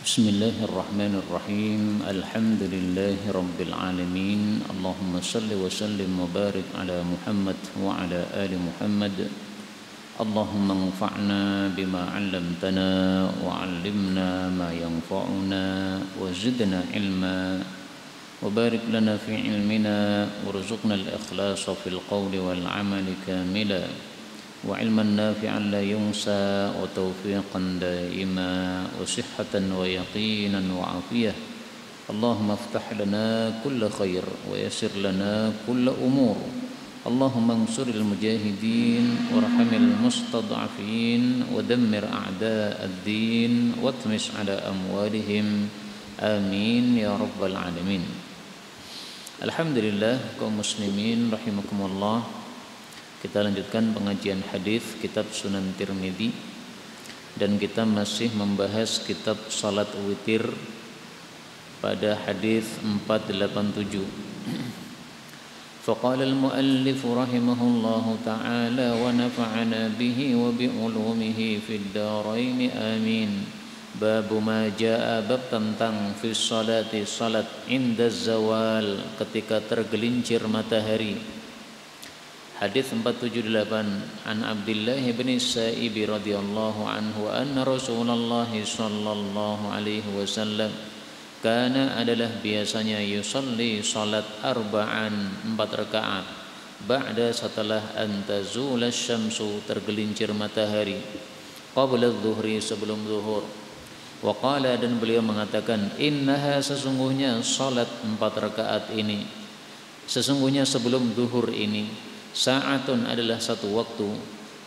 بسم الله الرحمن الرحيم الحمد لله رب العالمين اللهم صل وسلم وبارك على محمد وعلى آل محمد اللهم انفعنا بما علمتنا وعلمنا ما ينفعنا وزدنا علما وبارك لنا في علمنا وارزقنا الإخلاص في القول والعمل كاملا وعلما نافعا لا ينسى وتوفيقا دائما وصحة ويقينا وعافية اللهم افتح لنا كل خير ويسر لنا كل أمور اللهم انصر المجاهدين وارحم المستضعفين ودمر أعداء الدين واطمس على أموالهم آمين يا رب العالمين. Alhamdulillah kaum muslimin rahimakumullah. Kita lanjutkan pengajian hadis kitab Sunan Tirmidzi dan kita masih membahas kitab salat witir pada hadis 487. Faqala al-muallif rahimahullahu ta'ala wa nafa'ana bihi wa bi ulumihi fid dharain amin. Bab ma jaa, bab tentang fi salati, salat inda zawal, ketika tergelincir matahari. Hadis 478 an Abdullah bin Sa'ib radhiyallahu anhu anna Rasulullah sallallahu alaihi wasallam kana, adalah biasanya yusalli salat arba'an, 4 rakaat ba'da, setelah antazul syamsu, tergelincir matahari, qabla adh-dhuhri, sebelum zuhur. Wa qala, dan beliau mengatakan, innaha, sesungguhnya salat 4 rakaat ini, sesungguhnya sebelum zuhur ini, sa'atun, adalah satu waktu,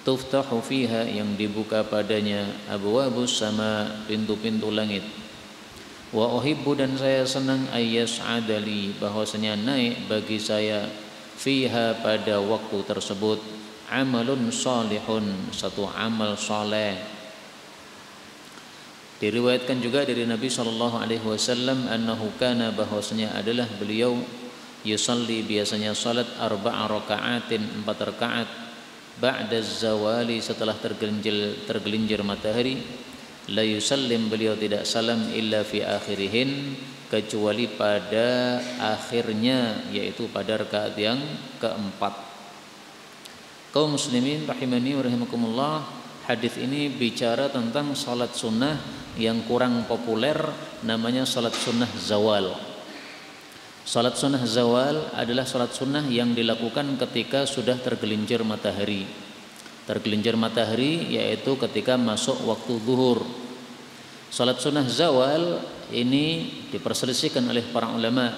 tuftahu fiha, yang dibuka padanya, abwabus sama, pintu-pintu langit. Wa uhibbu, dan saya senang, ayyas'adali, bahwasanya naik bagi saya, fiha, pada waktu tersebut, amalun salihun, satu amal saleh. Diriwayatkan juga dari Nabi sallallahu alaihi wasallam annahu kana, bahwasanya adalah beliau, yusalli, biasanya salat arba'a raka'atin, 4 rakaat, ba'da zawali, setelah tergelincir matahari, la yusallim, beliau tidak salam, illa fi akhirihin, kecuali pada akhirnya, yaitu pada rakaat yang keempat. Kaum muslimin rahimani wa rahimakumullah, hadis ini bicara tentang salat sunnah yang kurang populer, namanya salat sunnah zawal. Salat sunnah zawal adalah salat sunnah yang dilakukan ketika sudah tergelincir matahari. Tergelincir matahari yaitu ketika masuk waktu zuhur. Salat sunnah zawal ini diperselisihkan oleh para ulama.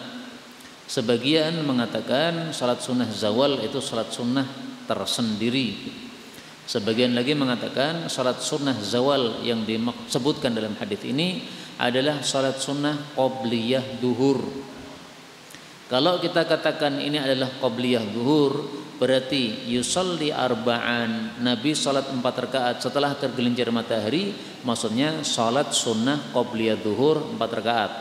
Sebagian mengatakan salat sunnah zawal itu salat sunnah tersendiri. Sebagian lagi mengatakan salat sunnah zawal yang disebutkan dalam hadis ini adalah salat sunnah qobliyah duhur. Kalau kita katakan ini adalah qobliyah duhur, berarti yusalli arba'an, Nabi salat 4 rakaat setelah tergelincir matahari, maksudnya salat sunnah qobliyah duhur 4 rakaat.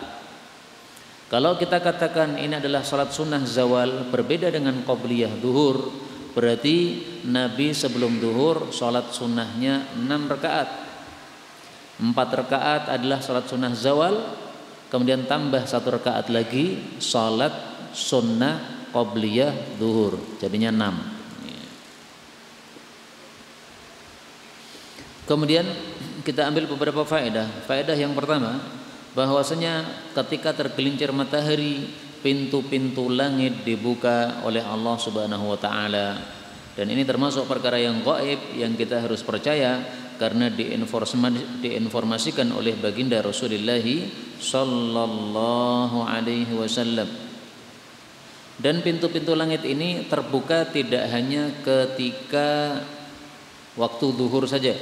Kalau kita katakan ini adalah salat sunnah zawal, berbeda dengan qobliyah duhur, berarti Nabi sebelum duhur salat sunnahnya 6 rakaat. 4 rakaat adalah salat sunnah zawal, kemudian tambah 1 rakaat lagi salat sunnah qobliyah duhur, jadinya 6. Kemudian kita ambil beberapa faedah. Faedah yang pertama, bahwasanya ketika tergelincir matahari, pintu-pintu langit dibuka oleh Allah Subhanahu wa taala. Dan ini termasuk perkara yang gaib yang kita harus percaya karena diinformasikan oleh baginda Rasulullah sallallahu alaihi wasallam. Dan pintu-pintu langit ini terbuka tidak hanya ketika waktu zuhur saja.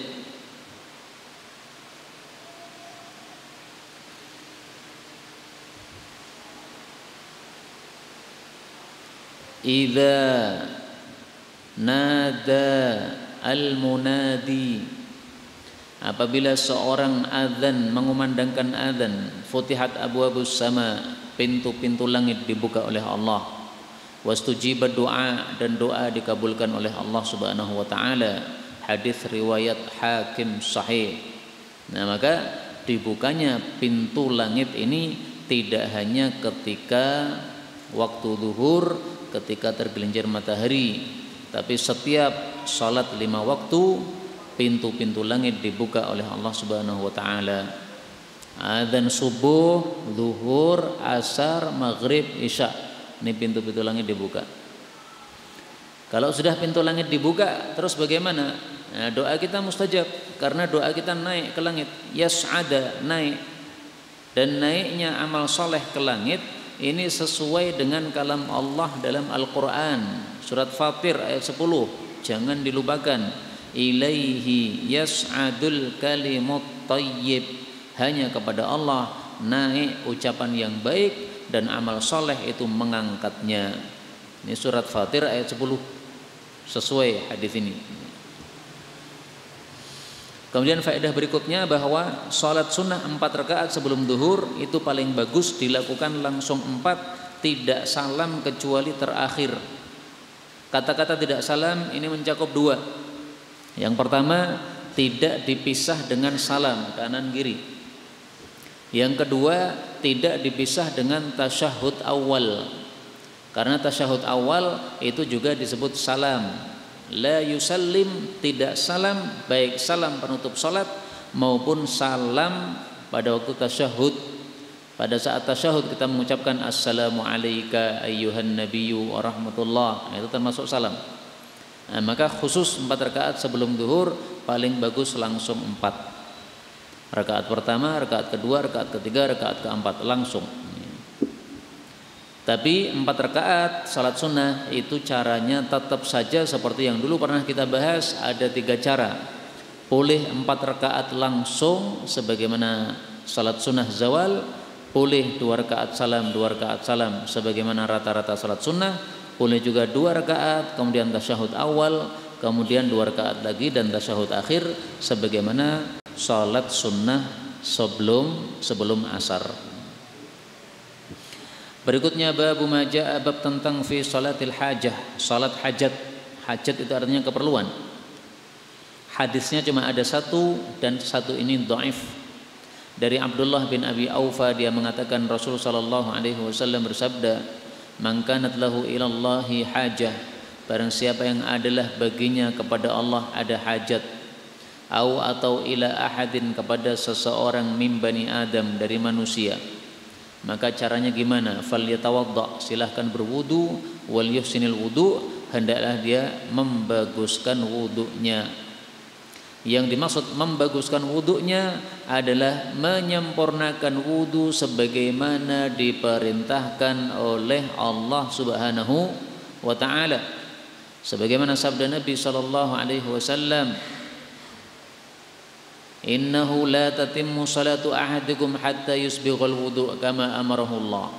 Idza nada al-munadi, apabila seorang azan mengumandangkan azan, futihat abwabus sama, pintu-pintu langit dibuka oleh Allah. Wastujiba doa, dan doa dikabulkan oleh Allah Subhanahu wa taala. Hadis riwayat Hakim sahih. Nah, maka dibukanya pintu langit ini tidak hanya ketika waktu zuhur, ketika tergelincir matahari, tapi setiap salat 5 waktu pintu-pintu langit dibuka oleh Allah Subhanahu wa taala. Adzan subuh, zuhur, asar, maghrib, isya. Ini pintu-pintu langit dibuka. Kalau sudah pintu langit dibuka, terus bagaimana? Nah, doa kita mustajab karena doa kita naik ke langit. Yas'ada, naik. Dan naiknya amal soleh ke langit ini sesuai dengan kalam Allah dalam Al-Quran. Surat Fatir ayat 10. Jangan dilupakan. Ilaihi yas'adul kalimut tayyib. Hanya kepada Allah naik ucapan yang baik dan amal soleh itu mengangkatnya. Ini surat Fatir ayat 10. Sesuai hadis ini. Kemudian faedah berikutnya bahwa salat sunnah 4 rakaat sebelum zuhur itu paling bagus dilakukan langsung 4, tidak salam kecuali terakhir. Kata-kata tidak salam ini mencakup 2. Yang pertama, tidak dipisah dengan salam kanan kiri. Yang kedua, tidak dipisah dengan tasyahud awal. Karena tasyahud awal itu juga disebut salam. La yusallim, tidak salam, baik salam penutup salat maupun salam pada waktu tasyahud. Pada saat tasyahud kita mengucapkan assalamu alayka ayyuhan nabiyyu wa rahmatullah, itu termasuk salam. Nah, maka khusus 4 rakaat sebelum zuhur paling bagus langsung 4. Rakaat pertama, rakaat kedua, rakaat ketiga, rakaat keempat langsung. Tapi 4 rakaat salat sunnah itu caranya tetap saja seperti yang dulu pernah kita bahas, ada 3 cara. Boleh 4 rakaat langsung sebagaimana salat sunnah zawal, boleh 2 rakaat salam, 2 rakaat salam sebagaimana rata-rata salat sunnah, boleh juga 2 rakaat kemudian tasyahud awal, kemudian 2 rakaat lagi dan tasyahud akhir sebagaimana salat sunnah sebelum asar. Berikutnya babu majaa, bab tentang fi salatil hajah, salat hajat. Hajat itu artinya keperluan. Hadisnya cuma ada 1 dan 1 ini dhaif. Dari Abdullah bin Abi Aufa, dia mengatakan Rasul sallallahu alaihi wasallam bersabda, "Man kanat lahu ilallahi hajah." Barang siapa yang adalah baginya kepada Allah ada hajat, atau ila ahadin, kepada seseorang min bani Adam, dari manusia, maka caranya gimana? Falyatawadda, silahkan berwudu, wal yuhsinil wudu, hendaklah dia membaguskan wudunya. Yang dimaksud membaguskan wudunya adalah menyempurnakan wudu sebagaimana diperintahkan oleh Allah Subhanahu wa taala. Sebagaimana sabda Nabi sallallahu alaihi wasallam, innahu la tatimmu salatu ahadikum hatta yusbighal wudu' kama amarahu Allah.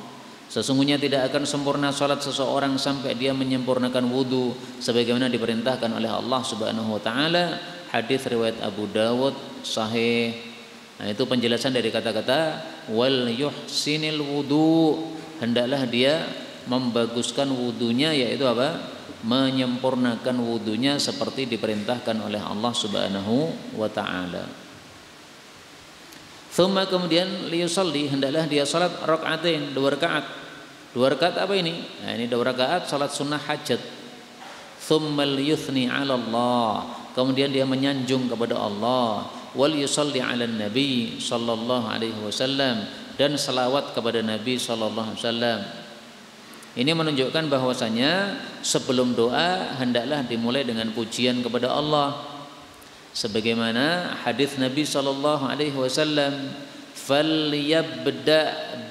Sesungguhnya tidak akan sempurna salat seseorang sampai dia menyempurnakan wudu sebagaimana diperintahkan oleh Allah Subhanahu wa taala. Hadis riwayat Abu Dawud sahih. Nah, itu penjelasan dari kata-kata wal yuhsinil wudu', hendaklah dia membaguskan wudunya, yaitu apa? Menyempurnakan wudunya seperti diperintahkan oleh Allah Subhanahu wa taala. Thumma, kemudian liyusalli, hendaklah dia salat rakaatain, 2 rakaat. 2 rakaat apa ini? Nah, ini 2 rakaat salat sunnah hajat. Thumma liyuthni 'ala Allah, kemudian dia menyanjung kepada Allah. Wal yusalli 'alan nabi sallallahu alaihi wasallam, dan selawat kepada Nabi sallallahu alaihi wasallam. Ini menunjukkan bahwasanya sebelum doa hendaklah dimulai dengan pujian kepada Allah. Sebagaimana hadis Nabi sallallahu alaihi wasallam, "Falyabda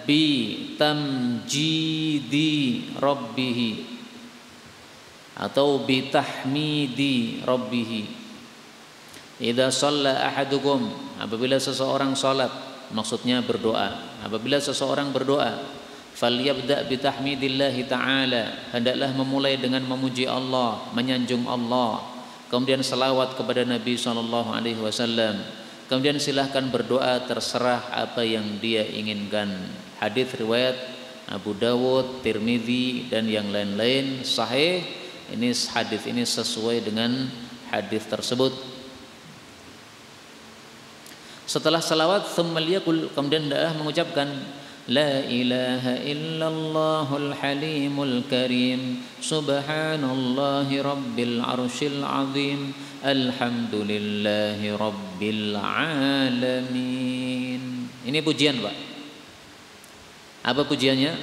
bi tamjidi rabbih," atau bi tahmidi rabbih. Idza shalla ahadukum, apabila seseorang salat, maksudnya berdoa. Apabila seseorang berdoa, falyabda bi tahmidillahi ta'ala, hendaklah memulai dengan memuji Allah, menyanjung Allah. Kemudian selawat kepada Nabi sallallahu alaihi wasallam. Kemudian silahkan berdoa, terserah apa yang dia inginkan. Hadis riwayat Abu Dawud, Tirmidzi dan yang lain-lain sahih. Ini hadis ini sesuai dengan hadis tersebut. Setelah salawat thumma liyaqul, kemudian hendaklah mengucapkan la ilaha illallahul halimul karim subhanallahi rabbil arsyil azim alhamdulillahi rabbil alamin. Ini pujian, Pak. Apa pujiannya?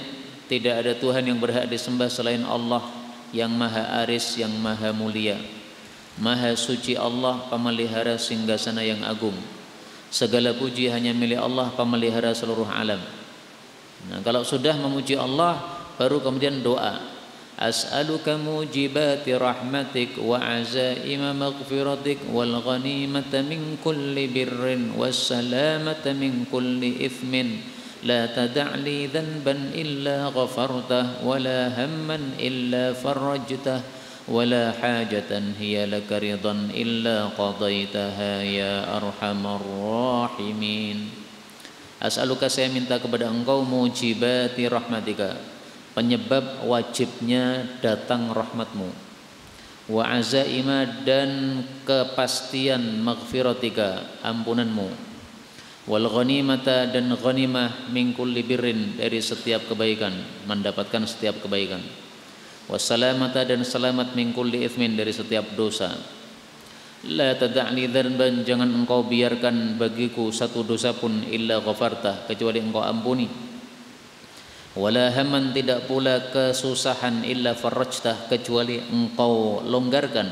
Tidak ada Tuhan yang berhak disembah selain Allah yang maha aris, yang maha mulia. Maha suci Allah, pemelihara singgasana yang agung. Segala puji hanya milik Allah, pemelihara seluruh alam. Nah, kalau sudah memuji Allah, baru kemudian doa. As'aluka mujibati rahmatik wa azaima maghfiratik wal ghanimata min kulli birrin was salamata min kulli ithmin la tada'li dhanban illa ghafartah wa la hamman illa farajtah ولا حاجة هي لك رضا إلا قضيتها يا أرحم الراحمين. As'aluka, saya minta kepada engkau mujibati rahmatika, penyebab wajibnya datang rahmatmu, wa azaima, dan kepastian maghfiratika, ampunanmu, wal ghanimata, dan ghanimah min kulli birrin, dari setiap kebaikan, mendapatkan setiap kebaikan, wassalamata, dan selamat min kulli ithmin, dari setiap dosa. La tada'li dzanban, jangan engkau biarkan bagiku satu dosa pun illa ghafartah, kecuali engkau ampuni. Wala hamman, tidak pula kesusahan illa farajtah, kecuali engkau longgarkan.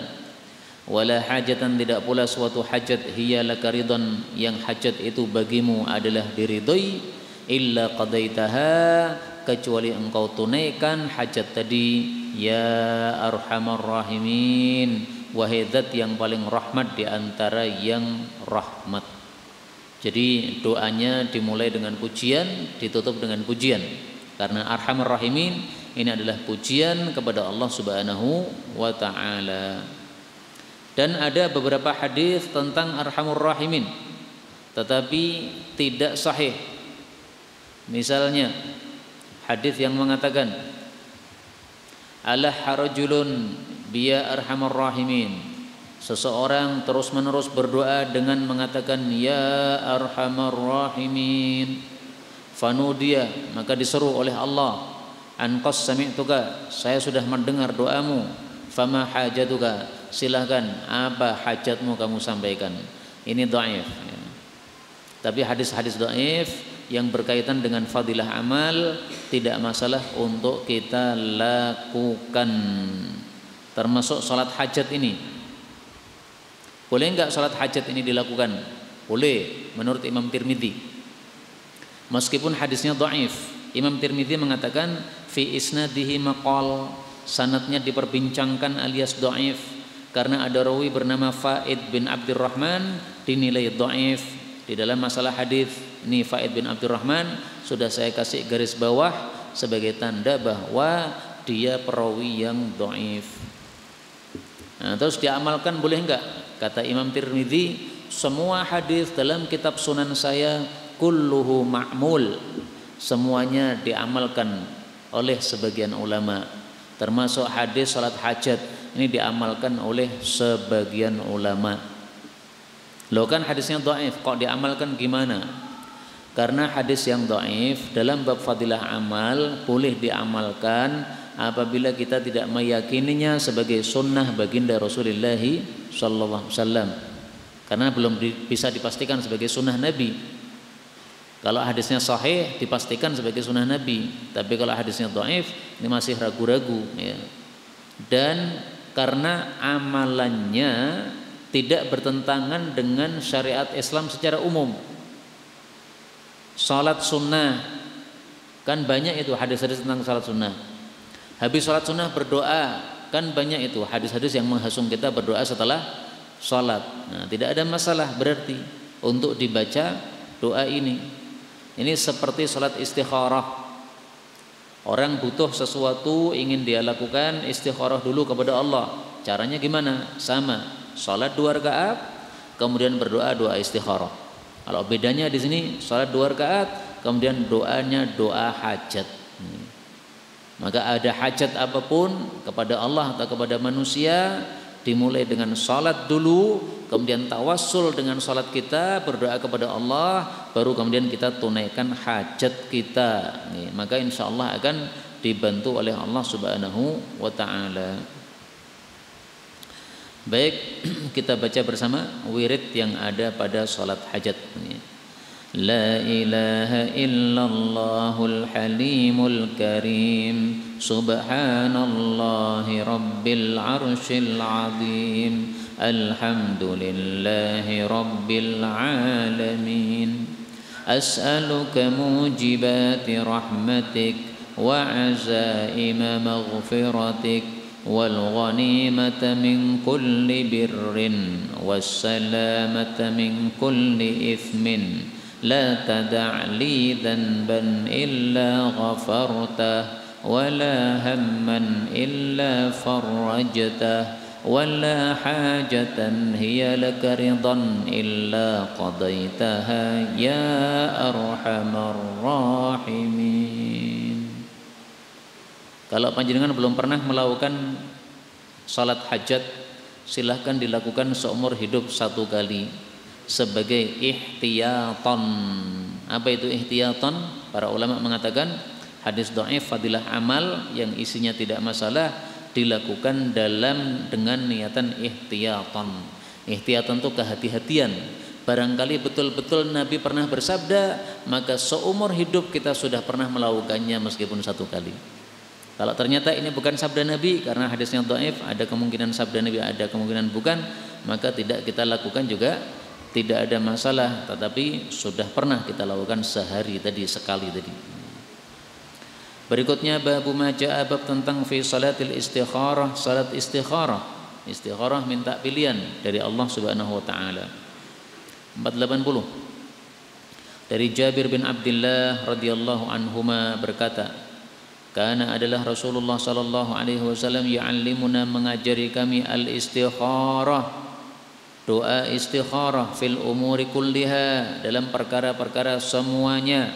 Wala hajatan, tidak pula suatu hajat hiya laka ridhan, yang hajat itu bagimu adalah diridhoi, illa qadaitaha, kecuali engkau tunaikan hajat tadi. Ya arhamar rahimin, wahai zat yang paling rahmat di antara yang rahmat. Jadi doanya dimulai dengan pujian, ditutup dengan pujian, karena arhamar rahimin ini adalah pujian kepada Allah Subhanahu wa taala. Dan ada beberapa hadis tentang arhamur rahimin, tetapi tidak sahih. Misalnya hadis yang mengatakan alah harajulun biya arhamar rahimin, seseorang terus-menerus berdoa dengan mengatakan ya arhamar rahimin, fanudiya, maka diseru oleh Allah, anqas sami'tuka, saya sudah mendengar doamu, fama hajatuka, silahkan apa hajatmu kamu sampaikan. Ini dhaif ya. Tapi hadis-hadis dhaif yang berkaitan dengan fadilah amal tidak masalah untuk kita lakukan, termasuk salat hajat ini. Boleh enggak salat hajat ini dilakukan? Boleh, menurut Imam Tirmidzi, meskipun hadisnya dhaif. Imam Tirmidzi mengatakan fi isnadihi maqal, sanadnya diperbincangkan alias dhaif, karena ada rawi bernama Faid bin Abdurrahman dinilai dhaif. Di dalam masalah hadis ini Faid bin Abdurrahman sudah saya kasih garis bawah sebagai tanda bahwa dia perawi yang dhaif. Nah, terus diamalkan boleh enggak? Kata Imam Tirmidzi, semua hadis dalam kitab sunan saya kulluhu ma'mul, semuanya diamalkan oleh sebagian ulama, termasuk hadis salat hajat ini diamalkan oleh sebagian ulama. Loh, kan hadisnya dhaif, kok diamalkan gimana? Karena hadis yang dhaif dalam bab fadilah amal boleh diamalkan apabila kita tidak meyakininya sebagai sunnah baginda Rasulullah sallallahu alaihi wasallam, karena belum bisa dipastikan sebagai sunnah Nabi. Kalau hadisnya sahih dipastikan sebagai sunnah Nabi, tapi kalau hadisnya dhaif ini masih ragu-ragu ya. Dan karena amalannya tidak bertentangan dengan syariat Islam secara umum. Salat sunnah kan banyak itu hadis-hadis tentang salat sunnah. Habis salat sunnah berdoa kan banyak itu hadis-hadis yang menghasung kita berdoa setelah salat. Nah, tidak ada masalah berarti untuk dibaca doa ini. Ini seperti salat istikharah. Orang butuh sesuatu ingin dia lakukan, istikharah dulu kepada Allah. Caranya gimana? Sama. Salat 2 rakaat kemudian berdoa doa istikharah. Kalau bedanya di sini salat 2 rakaat kemudian doanya doa hajat. Maka ada hajat apapun kepada Allah atau kepada manusia, dimulai dengan salat dulu, kemudian tawassul dengan salat kita, berdoa kepada Allah, baru kemudian kita tunaikan hajat kita. Maka insya Allah akan dibantu oleh Allah Subhanahu wa ta'ala. Baik, kita baca bersama wirid yang ada pada salat hajat. La ilaha illallahul halimul karim, subhanallahi rabbil arsyil azim, alhamdulillahi rabbil alamin, as'aluka mujibati rahmatik wa azaima maghfiratik wal ghanimata min kulli birrin was salamata min kulli ithmin la tada' li dhanban illa ghafartah wala hamman illa farajtah wala hajatan hiya laka ridan illa qadaitaha ya arhamar rahimin. Kalau panjenengan belum pernah melakukan salat hajat, silahkan dilakukan seumur hidup satu kali sebagai ihtiyatan. Apa itu ihtiyatan? Para ulama mengatakan hadis dhaif fadilah amal yang isinya tidak masalah dilakukan dengan niatan ihtiyatan. Ihtiyatan itu kehati-hatian. Barangkali betul-betul Nabi pernah bersabda, maka seumur hidup kita sudah pernah melakukannya meskipun satu kali. Kalau ternyata ini bukan sabda Nabi karena hadisnya dhaif, ada kemungkinan sabda Nabi, ada kemungkinan bukan, maka tidak kita lakukan juga tidak ada masalah, tetapi sudah pernah kita lakukan sehari tadi, sekali tadi. Berikutnya babu majaa, bab tentang fi salatil istikharah, salat istikharah. Istikharah minta pilihan dari Allah Subhanahu wa taala. 480. Dari Jabir bin Abdullah radhiyallahu anhuma berkata, karena adalah Rasulullah sallallahu alaihi wasallam ya'allimuna, mengajari kami al-istikharah, doa istikharah fil umuri kulliha, dalam perkara-perkara semuanya.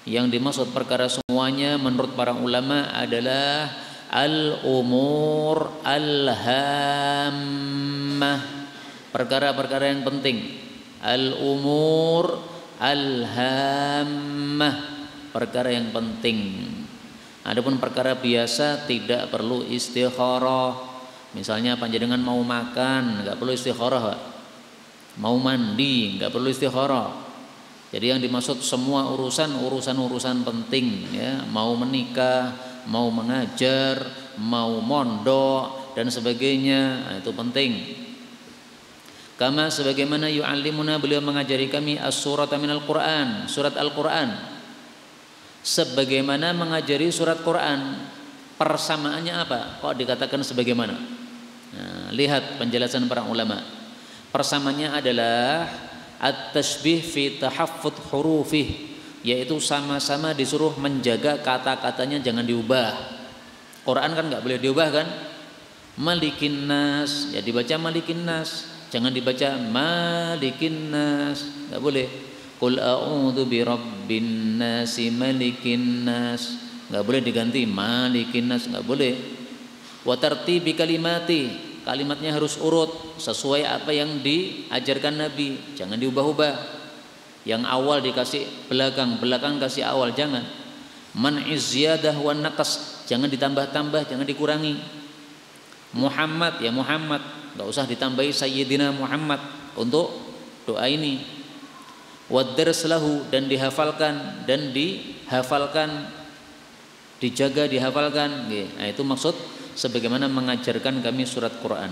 Yang dimaksud perkara semuanya menurut para ulama adalah al-umur al-hammah, perkara-perkara yang penting. Al-umur al-hammah, perkara yang penting. Adapun perkara biasa tidak perlu istikharah. Misalnya panjenengan mau makan, enggak perlu istikharah. Mau mandi, enggak perlu istikharah. Jadi yang dimaksud semua urusan penting, ya, mau menikah, mau mengajar, mau mondok dan sebagainya, nah, itu penting. Kama sebagaimana yu'allimuna, beliau mengajari kami as-surata minal Qur'an, surat Al-Qur'an. Sebagaimana mengajari surat Quran. Persamaannya apa? Kok dikatakan sebagaimana? Nah, lihat penjelasan para ulama. Persamaannya adalah at-tashbih fi tahaffuz hurufih, yaitu sama-sama disuruh menjaga kata-katanya jangan diubah. Quran kan nggak boleh diubah kan? Malikin nas, ya dibaca malikin nas, jangan dibaca malikin nas, nggak boleh. Qul a'udzu birabbin nasi malikin nas, enggak boleh diganti malikin nas, enggak boleh. Wa tartibi kalimati, kalimatnya harus urut sesuai apa yang diajarkan Nabi, jangan diubah-ubah. Yang awal dikasih belakang, belakang kasih awal, jangan. Man'iz ziyadah wan naqas, jangan ditambah-tambah, jangan dikurangi. Muhammad ya Muhammad, enggak usah ditambahi Sayyidina Muhammad untuk doa ini. Wadars lahu, dan dihafalkan, dijaga, dihafalkan. Nah, itu maksud sebagaimana mengajarkan kami surat Quran.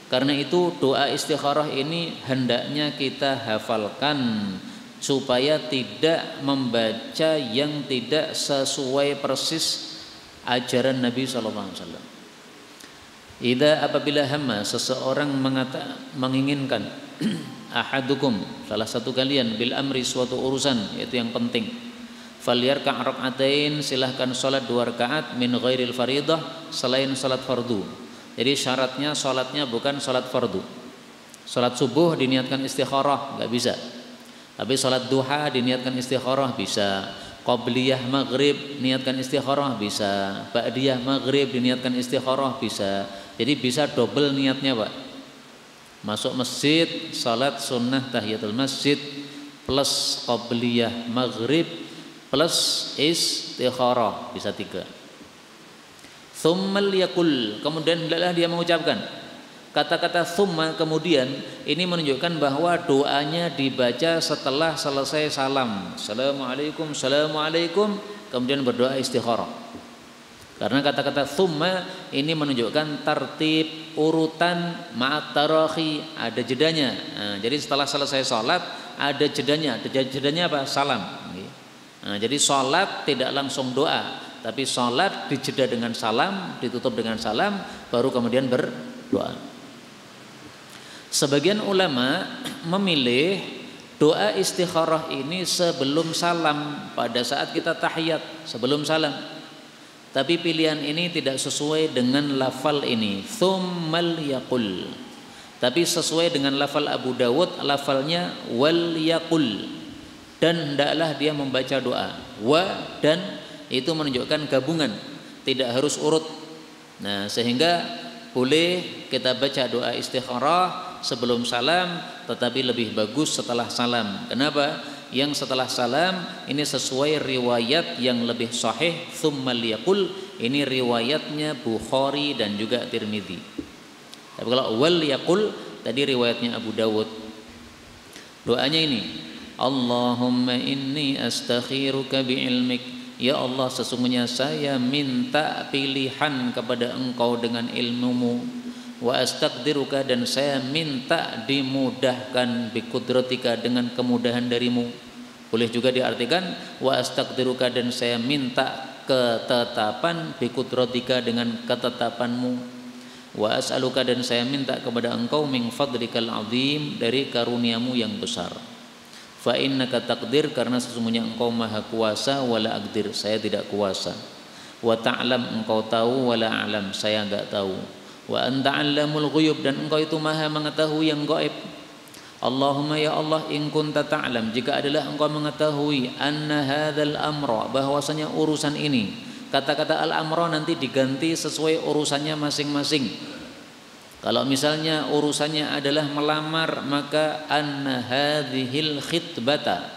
Karena itu doa istikharah ini hendaknya kita hafalkan supaya tidak membaca yang tidak sesuai persis ajaran Nabi sallallahu alaihi wasallam. Apabila hamma, seseorang menginginkan ahadukum, salah satu kalian, bil amri, suatu urusan, yaitu yang penting, falyarka' rak'atain, silahkan salat 2 rakaat min ghairil faridah, selain salat fardu. Jadi syaratnya salatnya bukan salat fardu. Salat subuh diniatkan istikharah enggak bisa. Tapi salat duha diniatkan istikharah bisa. Qabliyah maghrib niatkan istikharah bisa. Ba'diyah maghrib diniatkan istikharah bisa. Jadi bisa double niatnya Pak. Masuk masjid, salat sunnah tahiyatul masjid plus qabliyah maghrib plus istikharah, bisa 3. Tsummal yaqul, kemudian hendaklah dia mengucapkan kata-kata tsumma. Kemudian ini menunjukkan bahwa doanya dibaca setelah selesai salam. Assalamualaikum, assalamualaikum, kemudian berdoa istikharah. Karena kata-kata tsumma ini menunjukkan tertib urutan ma'at tarakhi, ada jedanya. Nah, jadi setelah selesai salat ada jedanya. Jedanya apa? Salam. Nah, jadi salat tidak langsung doa, tapi salat dijeda dengan salam, ditutup dengan salam, baru kemudian berdoa. Sebagian ulama memilih doa istikharah ini sebelum salam, pada saat kita tahiyat sebelum salam. Tapi pilihan ini tidak sesuai dengan lafal ini, tsummal yaqul. Tapi sesuai dengan lafal Abu Dawud, lafalnya wal yaqul. Dan hendaklah dia membaca doa. Wa dan itu menunjukkan gabungan, tidak harus urut. Nah, sehingga boleh kita baca doa istikharah sebelum salam, tetapi lebih bagus setelah salam. Kenapa? Yang setelah salam ini sesuai riwayat yang lebih sahih, tsummal yaqul, ini riwayatnya Bukhari dan juga Tirmidzi. Tapi kalau wal yaqul tadi riwayatnya Abu Dawud. Doanya ini, Allahumma inni astakhiruka bi'ilmik. Ya Allah, sesungguhnya saya minta pilihan kepada Engkau dengan ilmumu. Wa astaqdiruka, dan saya minta dimudahkan biqudratika, dengan kemudahan darimu. Boleh juga diartikan wa astaqdiruka, dan saya minta ketetapan biqudratika, dengan ketetapanmu. Wa as'aluka, dan saya minta kepada Engkau min fadlikal azim, dari karuniamu yang besar. Fa innaka taqdir, karena sesungguhnya Engkau maha kuasa, wala aqdir, saya tidak kuasa. Wa ta'lam, Engkau tahu, wala a'lam, saya enggak tahu. Wa anta 'allamul ghuyub, dan Engkau itu maha mengetahui yang gaib. Allahumma ya Allah, in kunta ta'lam, jika adalah Engkau mengetahui anna hadzal amra, bahwasanya urusan ini. Kata-kata al-amra nanti diganti sesuai urusannya masing-masing. Kalau misalnya urusannya adalah melamar, maka anna hadzihil khitbata.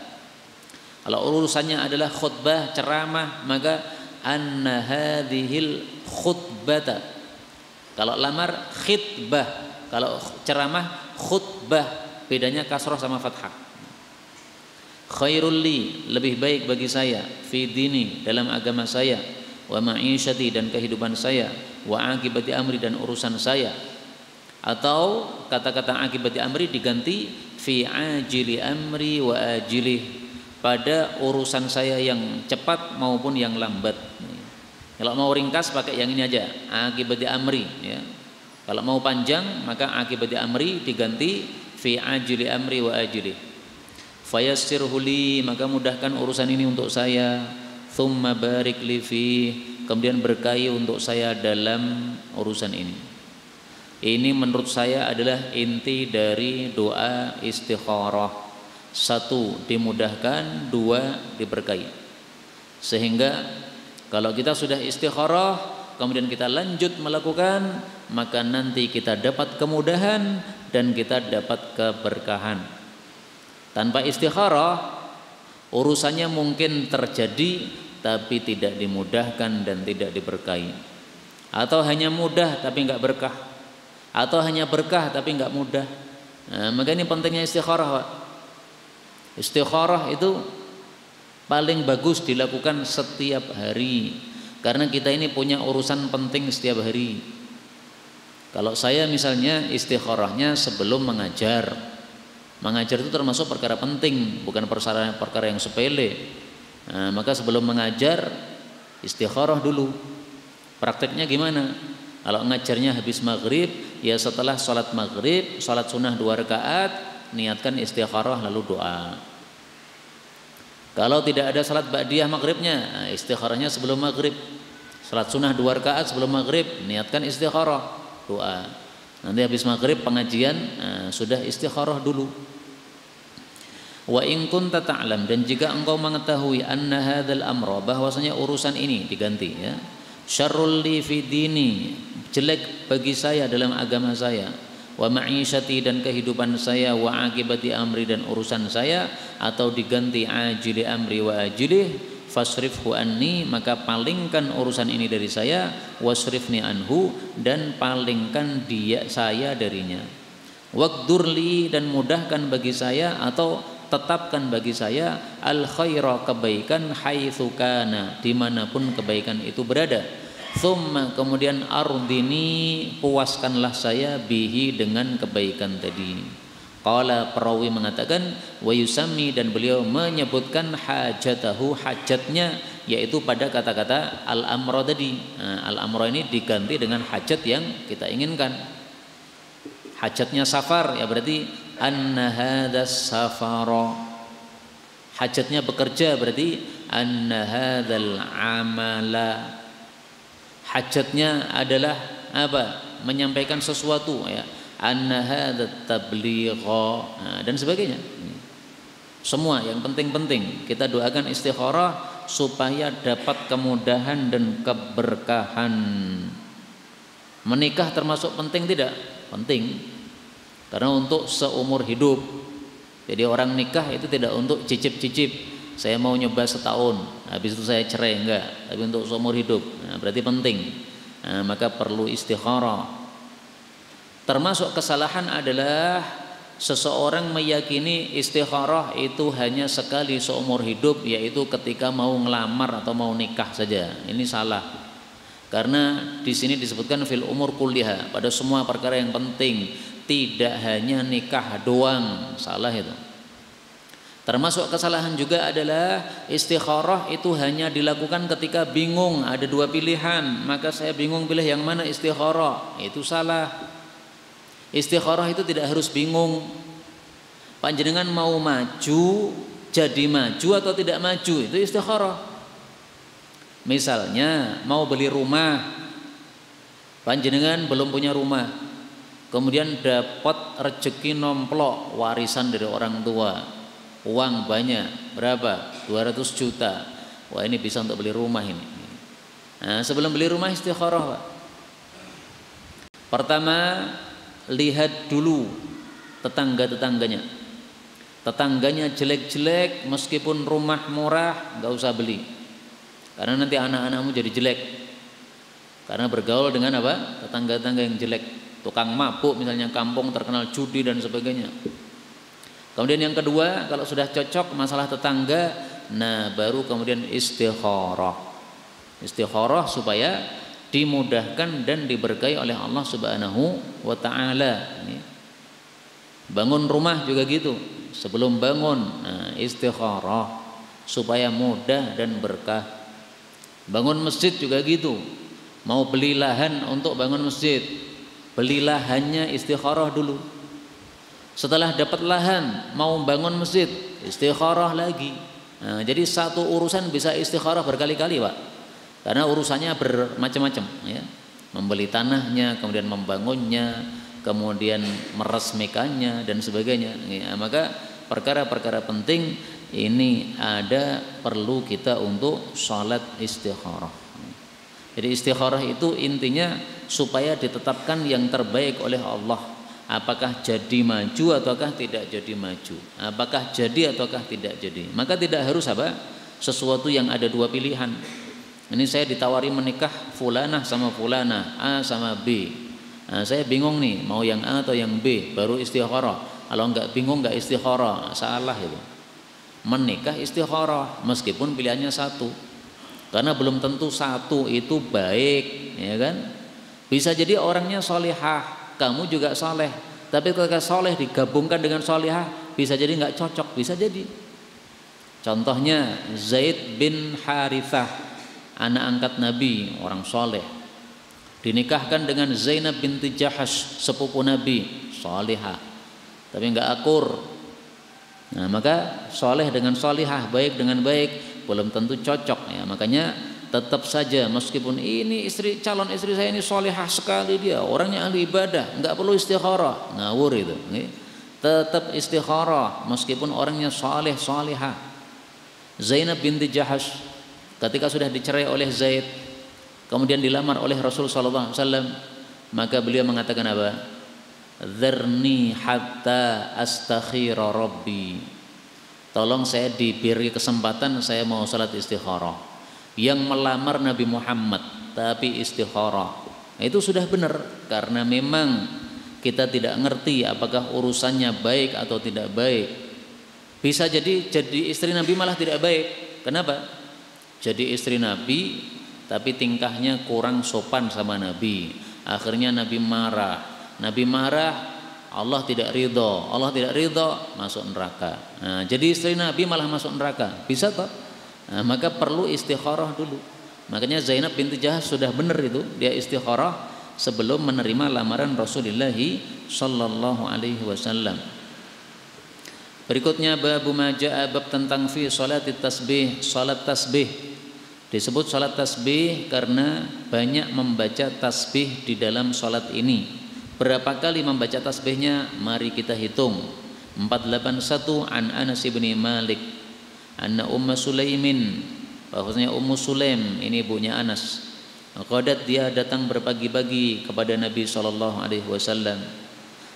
Kalau urusannya adalah khutbah, ceramah, maka anna hadzihil khutbata. Kalau lamar khitbah, kalau ceramah khutbah, bedanya kasroh sama fathah. Khairul li, lebih baik bagi saya, fi dini, dalam agama saya, wa ma'isyati, dan kehidupan saya, wa akibati amri, dan urusan saya. Atau kata-kata akibati amri diganti fi ajili amri wa ajilih, pada urusan saya yang cepat maupun yang lambat. Kalau mau ringkas pakai yang ini aja, akibati amri, ya. Kalau mau panjang maka akibati amri diganti fi ajili amri wa ajilih. Fayassirhu li, maka mudahkan urusan ini untuk saya. Tsumma barik li fi, kemudian berkahi untuk saya dalam urusan ini. Ini menurut saya adalah inti dari doa istikharah. 1, dimudahkan, 2, diberkahi. Sehingga kalau kita sudah istikharah, kemudian kita lanjut melakukan, maka nanti kita dapat kemudahan dan kita dapat keberkahan. Tanpa istikharah, urusannya mungkin terjadi tapi tidak dimudahkan dan tidak diberkahi. Atau hanya mudah tapi enggak berkah. Atau hanya berkah tapi enggak mudah. Nah, maka ini pentingnya istikharah, Pak. Istikharah itu paling bagus dilakukan setiap hari, karena kita ini punya urusan penting setiap hari. Kalau saya misalnya istikharahnya sebelum mengajar. Mengajar itu termasuk perkara penting, bukan perkara yang sepele. Nah, maka sebelum mengajar istikharah dulu. Prakteknya gimana? Kalau ngajarnya habis maghrib, ya setelah sholat maghrib, sholat sunnah 2 rakaat, niatkan istikharah lalu doa. Kalau tidak ada sholat ba'diyah maghribnya, istikharahnya sebelum maghrib. Sholat sunnah 2 rakaat sebelum maghrib, niatkan istikharah, doa. Nanti habis maghrib pengajian, sudah istikharah dulu. Wa in kunta ta'lam, dan jika engkau mengetahui anna hadzal amra, bahwasanya urusan ini diganti, ya. Syarrul li fi dini, jelek bagi saya dalam agama saya, wa ma'isyati dan kehidupan saya, wa akibati amri dan urusan saya, atau diganti ajili amri wa ajilih, fasrifhu anni, maka palingkan urusan ini dari saya, wasrifni anhu, dan palingkan saya darinya. Waqdurli, dan mudahkan bagi saya atau tetapkan bagi saya al khaira, kebaikan, haitsu kana, dimanapun kebaikan itu berada. Thumma, kemudian ardini, puaskanlah saya bihi, dengan kebaikan tadi. Qala, perawi mengatakan, wa yusammi, dan beliau menyebutkan hajatahu, hajatnya, yaitu pada kata-kata al-amra tadi. Al-amra ini diganti dengan hajat yang kita inginkan. Hajatnya safar, ya berarti anna hadas safara. Hajatnya bekerja, berarti anna hadal amala. Hajatnya adalah apa? Menyampaikan sesuatu, ya. Anna hadat tabligha, dan sebagainya. Semua yang penting-penting kita doakan istikharah supaya dapat kemudahan dan keberkahan. Menikah termasuk penting tidak? Penting. Karena untuk seumur hidup. Jadi orang nikah itu tidak untuk cicip-cicip. Saya mau nyoba setahun, habis itu saya cerai, enggak. Tapi untuk seumur hidup. Berarti penting. Maka perlu istikharah. Termasuk kesalahan adalah seseorang meyakini istikharah itu hanya sekali seumur hidup, yaitu ketika mau ngelamar atau mau nikah saja. Ini salah. Karena di sini disebutkan fil umur kulliha, pada semua perkara yang penting, tidak hanya nikah doang. Salah itu. Termasuk kesalahan juga adalah istikharah itu hanya dilakukan ketika bingung, ada dua pilihan, maka saya bingung pilih yang mana istikharah. Itu salah. Istikharah itu tidak harus bingung. Panjenengan mau maju, jadi maju atau tidak maju, itu istikharah. Misalnya mau beli rumah, panjenengan belum punya rumah, kemudian dapat rezeki nomplok warisan dari orang tua, uang banyak, berapa? 200 juta. Wah, ini bisa untuk beli rumah ini. Nah, sebelum beli rumah istikharah, Pak. Pertama, lihat dulu tetangga-tetangganya. Tetangganya jelek-jelek, meskipun rumah murah, nggak usah beli. Karena nanti anak-anakmu jadi jelek. Karena bergaul dengan apa? Tetangga-tetangga yang jelek. Tukang mabuk misalnya, kampung terkenal judi dan sebagainya. Kemudian yang kedua, kalau sudah cocok masalah tetangga, nah baru kemudian istikharah. Istikharah supaya dimudahkan dan diberkahi oleh Allah Subhanahu wa taala. Bangun rumah juga gitu. Sebelum bangun, nah istikharah supaya mudah dan berkah. Bangun masjid juga gitu. Mau beli lahan untuk bangun masjid, beli lahannya istikharah dulu. Setelah dapat lahan, mau bangun masjid, istikharah lagi. Nah, jadi satu urusan bisa istikharah berkali-kali, Pak. Karena urusannya bermacam-macam, ya. Membeli tanahnya, kemudian membangunnya, kemudian meresmikannya dan sebagainya. Ya, maka perkara-perkara penting ini ada perlu kita untuk salat istikharah. Jadi istikharah itu intinya supaya ditetapkan yang terbaik oleh Allah. Apakah jadi maju ataukah tidak jadi maju? Apakah jadi ataukah tidak jadi? Maka tidak harus apa? Sesuatu yang ada dua pilihan. Ini saya ditawari menikah fulanah sama fulanah, A sama B. Nah, saya bingung nih, mau yang A atau yang B, baru istikharah. Kalau enggak bingung enggak istikharah, salah itu. Menikah istikharah meskipun pilihannya satu. Karena belum tentu satu itu baik, ya kan? Bisa jadi orangnya solihah, kamu juga soleh, tapi ketika soleh digabungkan dengan solihah, bisa jadi nggak cocok, bisa jadi. Contohnya Zaid bin Harithah, anak angkat Nabi, orang soleh, dinikahkan dengan Zainab binti Jahash, sepupu Nabi, solihah, tapi nggak akur. Nah, maka soleh dengan solihah, baik dengan baik, belum tentu cocok, ya. Makanya tetap saja meskipun ini calon istri saya ini solihah sekali, dia orangnya ahli ibadah, nggak perlu istikharah, ngawur itu. Tetap istikharah meskipun orangnya soleh solihah. Zainab binti Jahash ketika sudah dicerai oleh Zaid, kemudian dilamar oleh Rasul sallallahu alaihi wasallam, Maka beliau mengatakan apa? Dzarni hatta astakhira rabbi. Tolong saya diberi kesempatan, saya mau salat istikharah. Yang melamar Nabi Muhammad tapi istikharah, itu sudah benar, karena memang kita tidak ngerti apakah urusannya baik atau tidak baik. Bisa jadi istri Nabi malah tidak baik. Kenapa? Jadi istri Nabi tapi tingkahnya kurang sopan sama Nabi. Akhirnya Nabi marah. Nabi marah, Allah tidak ridho. Allah tidak ridho, masuk neraka. Nah, jadi istri Nabi malah masuk neraka. Bisa toh? Nah, maka perlu istikharah dulu. Makanya Zainab binti Jahsh sudah benar itu, dia istikharah sebelum menerima lamaran Rasulullah sallallahu alaihi wasallam. Berikutnya babu majaa, bab tentang fi salati tasbih, salat tasbih. Disebut salat tasbih karena banyak membaca tasbih di dalam salat ini. Berapa kali membaca tasbihnya? Mari kita hitung. 481 an Anas bin Malik anna Ummu Sulaimin, bahwasanya Ummu Sulaim ini ibunya Anas, qadat, dia datang berpagi-pagi kepada Nabi sallallahu alaihi wasallam.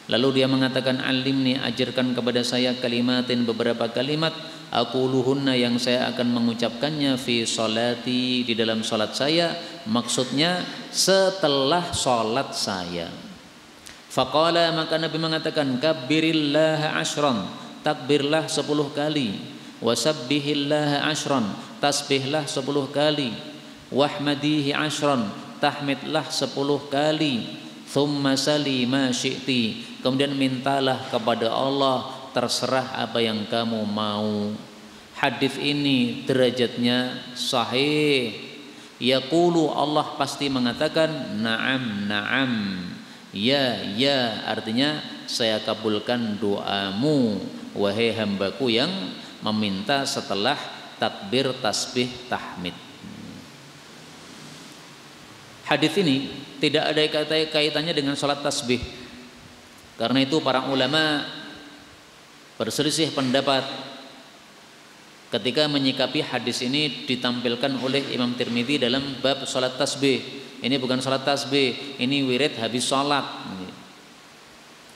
Lalu dia mengatakan, alimni, ajarkan kepada saya kalimatin, beberapa kalimat, aquluhunna, yang saya akan mengucapkannya fi salati, di dalam salat saya, maksudnya setelah salat saya. Faqala, maka Nabi mengatakan, kabbirillaha ashran, takbirlah 10 kali. Wasabbihillaha ashran, tasbihlah 10 kali. Wahmadihi ashran, tahmidlah 10 kali. Thumma sali ma syi'ti, kemudian mintalah kepada Allah terserah apa yang kamu mau. Hadis ini derajatnya sahih. Yaqulu, Allah pasti mengatakan na'am, na'am, ya, ya, artinya saya kabulkan doamu wahai hambaku yang meminta setelah takbir, tasbih, tahmid. Hadis ini tidak ada kaitannya dengan salat tasbih. Karena itu para ulama berselisih pendapat ketika menyikapi hadis ini ditampilkan oleh Imam Tirmidzi dalam bab salat tasbih. Ini bukan salat tasbih, ini wirid habis salat.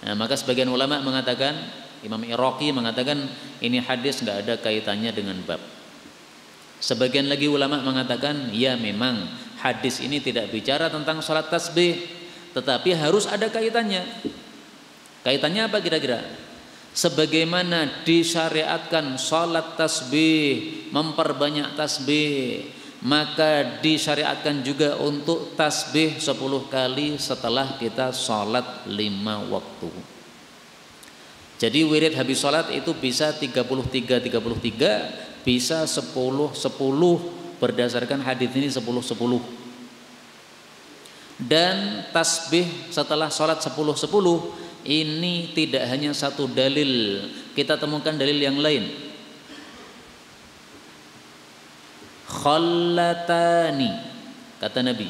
Nah, maka sebagian ulama mengatakan, Imam Iraqi mengatakan ini hadis nggak ada kaitannya dengan bab. Sebagian lagi ulama mengatakan ya memang hadis ini tidak bicara tentang salat tasbih, tetapi harus ada kaitannya. Kaitannya apa kira-kira? Sebagaimana disyariatkan salat tasbih, memperbanyak tasbih, maka disyariatkan juga untuk tasbih 10 kali setelah kita salat 5 waktu. Jadi wirid habis salat itu bisa 33, bisa 10, berdasarkan hadis ini 10. Dan tasbih setelah salat 10 ini tidak hanya satu dalil, kita temukan dalil yang lain. Khallatani, kata Nabi,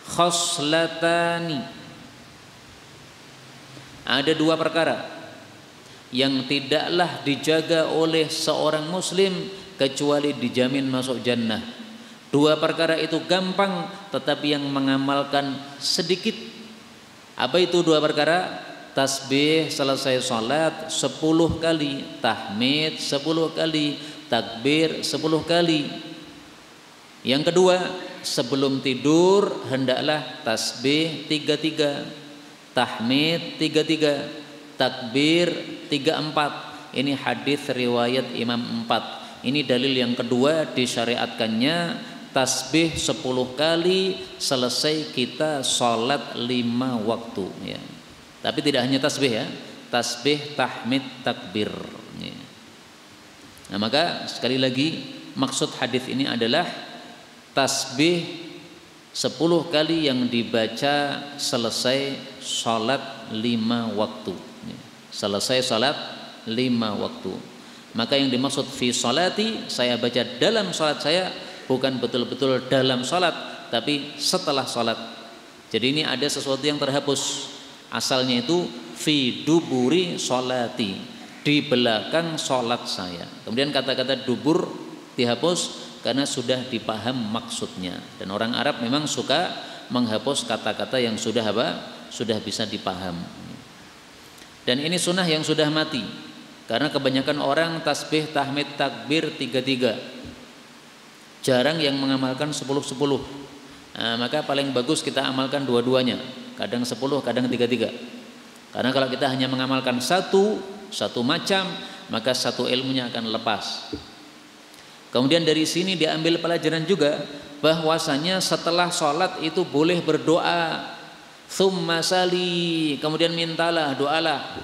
khoslatani, ada 2 perkara yang tidaklah dijaga oleh seorang muslim kecuali dijamin masuk jannah. 2 perkara itu gampang, tetapi yang mengamalkan sedikit. Apa itu 2 perkara? Tasbih selesai salat 10 kali, tahmid 10 kali, takbir 10 kali. Yang kedua, sebelum tidur hendaklah tasbih 33, tahmid 33, takbir 34. Ini hadis riwayat Imam 4. Ini dalil yang kedua disyariatkannya tasbih 10 kali selesai kita sholat 5 waktu ya. Tapi tidak hanya tasbih ya, tasbih, tahmid, takbir ya. Nah, maka sekali lagi maksud hadis ini adalah tasbih 10 kali yang dibaca selesai sholat 5 waktu ya. Selesai sholat 5 waktu. Maka yang dimaksud fi sholati, saya baca dalam sholat saya, bukan betul-betul dalam sholat, tapi setelah sholat. Jadi ini ada sesuatu yang terhapus. Asalnya itu fi duburi sholati, di belakang sholat saya. Kemudian kata-kata dubur dihapus karena sudah dipaham maksudnya. Dan orang Arab memang suka menghapus kata-kata yang sudah sudah bisa dipaham. Dan ini sunnah yang sudah mati, karena kebanyakan orang tasbih, tahmid, takbir 3-3, jarang yang mengamalkan 10-10. Maka paling bagus kita amalkan dua-duanya, kadang 10, kadang 3-3. Karena kalau kita hanya mengamalkan satu macam, maka satu ilmunya akan lepas. Kemudian dari sini diambil pelajaran juga bahwasanya setelah sholat itu boleh berdoa, tsumma sali, kemudian mintalah, doalah.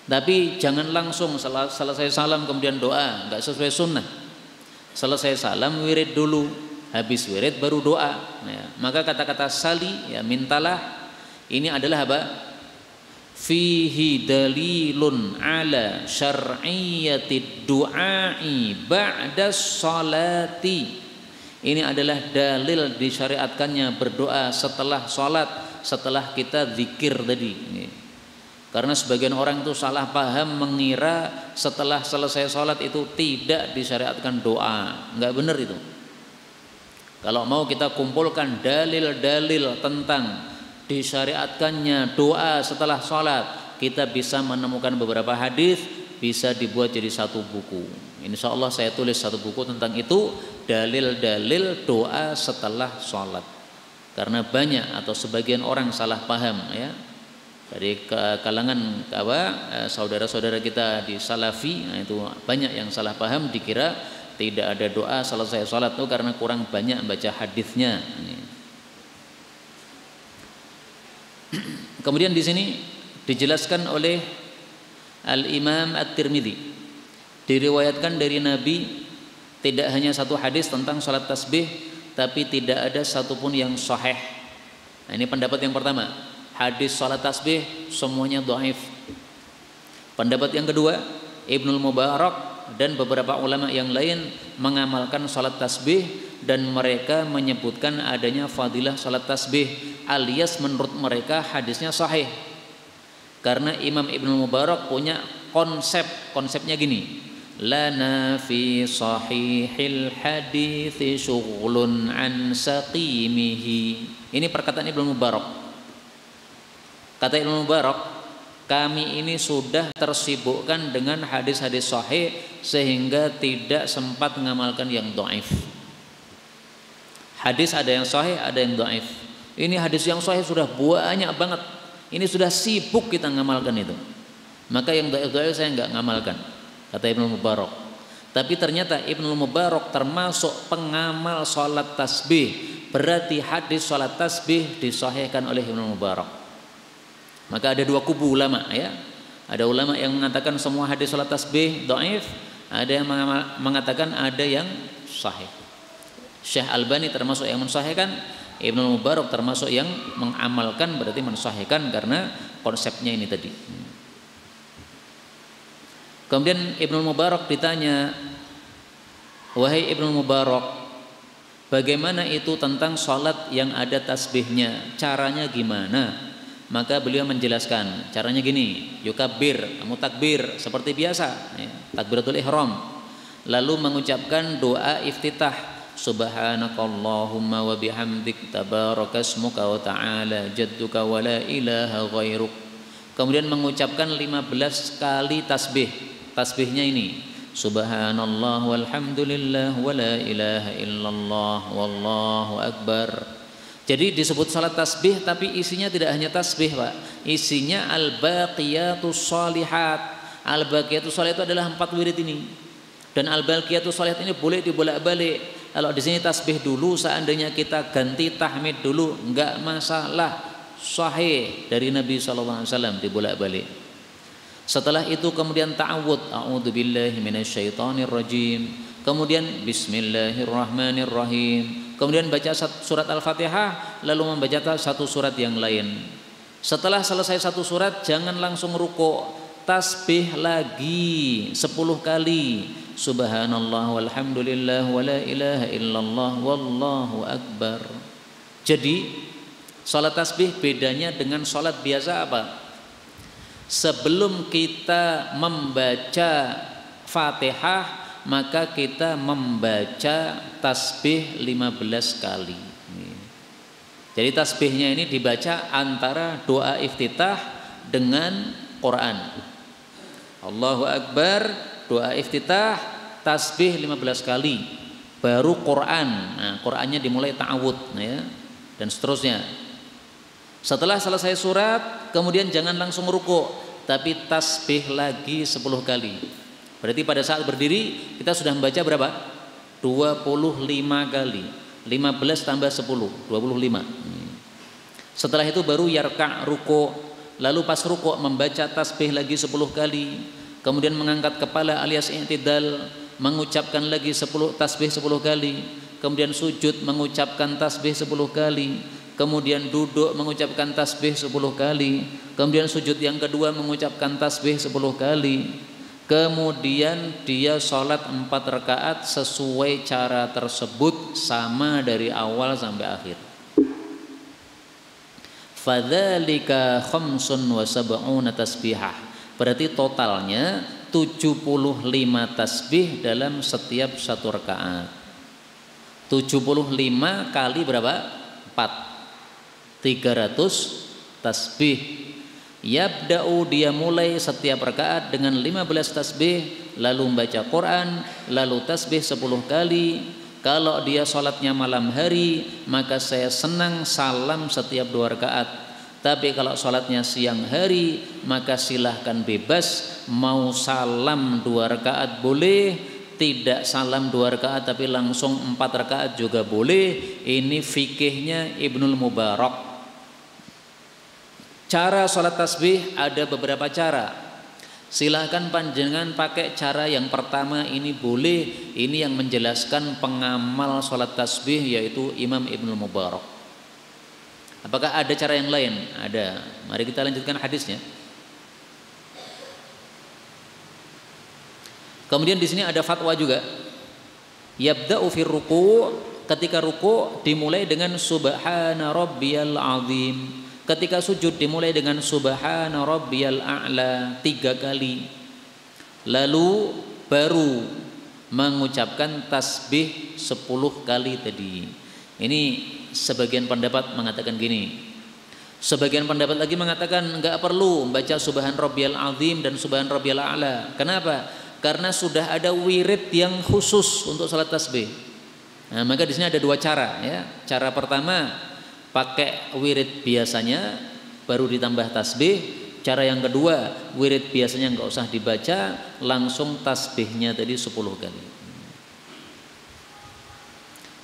Tapi jangan langsung selesai salam kemudian doa, enggak sesuai sunnah. Selesai salam wirid dulu, habis wirid baru doa. Maka kata-kata sali, ya mintalah, ini adalah apa? Fihi dalilun ala syar'iyyatid du'ai ba'da sholati. Ini adalah dalil disyariatkannya berdoa setelah sholat, setelah kita zikir tadi. Karena sebagian orang itu salah paham, mengira setelah selesai sholat itu tidak disyariatkan doa. Enggak benar itu. Kalau mau kita kumpulkan dalil-dalil tentang disyariatkannya doa setelah sholat, kita bisa menemukan beberapa hadis, bisa dibuat jadi satu buku. Insya Allah saya tulis satu buku tentang itu, dalil-dalil doa setelah sholat. Karena banyak atau sebagian orang salah paham, ya, dari kalangan saudara-saudara kita di Salafi, itu banyak yang salah paham, dikira tidak ada doa selesai sholat itu karena kurang banyak baca hadisnya. Kemudian di sini dijelaskan oleh Al-Imam At-Tirmidzi, diriwayatkan dari Nabi tidak hanya satu hadis tentang salat tasbih, tapi tidak ada satupun yang sahih. Nah, ini pendapat yang pertama, hadis salat tasbih semuanya dhaif. Pendapat yang kedua, Ibnul Mubarak dan beberapa ulama yang lain mengamalkan salat tasbih dan mereka menyebutkan adanya fadilah salat tasbih, alias menurut mereka hadisnya sahih. Karena Imam Ibnu Mubarak punya konsepnya gini, lana fi sahihil hadithi syughlun an saqimihi. Ini perkataan Ibnu Mubarak. Kata Ibnu Mubarak, kami ini sudah tersibukkan dengan hadis-hadis sahih sehingga tidak sempat mengamalkan yang dhaif. Hadis ada yang sahih, ada yang dhaif. Ini hadis yang sahih sudah banyak banget. Ini sudah sibuk kita ngamalkan itu. Maka yang dhaif-dhaif saya enggak ngamalkan, kata Ibnu Mubarak. Tapi ternyata Ibnu Mubarak termasuk pengamal salat tasbih. Berarti hadis salat tasbih disahihkan oleh Ibnu Mubarak. Maka ada dua kubu ulama, ya. Ada ulama yang mengatakan semua hadis salat tasbih dhaif, ada yang mengatakan ada yang sahih. Syekh Albani termasuk yang mensahihkan, Ibnu Mubarak termasuk yang mengamalkan, berarti mensahihkan karena konsepnya ini tadi. Kemudian Ibnu Mubarak ditanya, wahai Ibnu Mubarak, bagaimana itu tentang salat yang ada tasbihnya, caranya gimana? Maka beliau menjelaskan, caranya gini, yukabbir, kamu takbir seperti biasa, ya, takbiratul ihram, lalu mengucapkan doa iftitah, subhanakallahumma wa bihamdik tabarakasmuka wa ta'ala jadduka wa la ilaha ghairuk. Kemudian mengucapkan 15 kali tasbih. Tasbihnya ini, subhanallah walhamdulillah wa la ilaha illallah wallahu akbar. Jadi disebut salat tasbih, tapi isinya tidak hanya tasbih, Pak. Isinya al-baqiyatus shalihat. Al-baqiyatus shalihat itu adalah 4 wirid ini. Dan al-baqiyatus shalihat ini boleh dibolak-balik. Kalau di sini tasbih dulu, seandainya kita ganti tahmid dulu, enggak masalah, sahih dari Nabi sallallahu alaihi wasallam, dibolak-balik. Setelah itu kemudian ta'awudz, a'udzubillahi minasyaitonir rajim. Kemudian bismillahirrahmanirrahim. Kemudian baca surat Al-Fatihah, lalu membaca satu surat yang lain. Setelah selesai satu surat, jangan langsung rukuk, tasbih lagi 10 kali. Subhanallah walhamdulillah wa la ilaha illallah wallahu akbar. Jadi salat tasbih bedanya dengan salat biasa apa? Sebelum kita membaca Fatihah, maka kita membaca tasbih 15 kali. Jadi tasbihnya ini dibaca antara doa iftitah dengan Quran. Allahu Akbar, doa iftitah, tasbih 15 kali, baru Quran. Nah, Qurannya dimulai ta'awud, ya, dan seterusnya. Setelah selesai surat, kemudian jangan langsung ruku, tapi tasbih lagi 10 kali. Berarti pada saat berdiri kita sudah membaca berapa? 25 kali. 15 tambah 10, 25. Setelah itu baru yarka' ruku, lalu pas ruku membaca tasbih lagi 10 kali, kemudian mengangkat kepala alias i'tidal, mengucapkan lagi 10 tasbih 10 kali, kemudian sujud mengucapkan tasbih 10 kali, kemudian duduk mengucapkan tasbih 10 kali, kemudian sujud yang kedua mengucapkan tasbih 10 kali, kemudian dia sholat 4 rakaat sesuai cara tersebut sama dari awal sampai akhir. Fadzalika khamsun wa sab'una tasbihah. Berarti totalnya 75 tasbih dalam setiap satu rakaat. 75 kali berapa? 4. 300 tasbih. Yabda'u, dia mulai setiap rakaat dengan 15 tasbih, lalu membaca Quran, lalu tasbih 10 kali. Kalau dia sholatnya malam hari, maka saya senang salam setiap 2 rakaat. Tapi kalau sholatnya siang hari, maka silahkan bebas, mau salam 2 rakaat boleh, tidak salam 2 rakaat tapi langsung 4 rakaat juga boleh. Ini fikihnya Ibnul Mubarak. Cara sholat tasbih ada beberapa cara. Silahkan panjenengan pakai cara yang pertama ini boleh. Ini yang menjelaskan pengamal sholat tasbih yaitu Imam Ibnul Mubarak. Apakah ada cara yang lain? Ada. Mari kita lanjutkan hadisnya. Kemudian di sini ada fatwa juga. Yabda'u fir ruku', ketika ruku' dimulai dengan subhana rabbiyal azim. Ketika sujud dimulai dengan subhana rabbiyal a'la 3 kali. Lalu baru mengucapkan tasbih 10 kali tadi. Ini sebagian pendapat mengatakan gini. Sebagian pendapat lagi mengatakan enggak perlu membaca subhan rabbiyal azim dan subhan rabbiyal a'la. Kenapa? Karena sudah ada wirid yang khusus untuk salat tasbih. Nah, maka di sini ada 2 cara, ya. Cara pertama pakai wirid biasanya baru ditambah tasbih. Cara yang kedua, wirid biasanya enggak usah dibaca, langsung tasbihnya tadi 10 kali.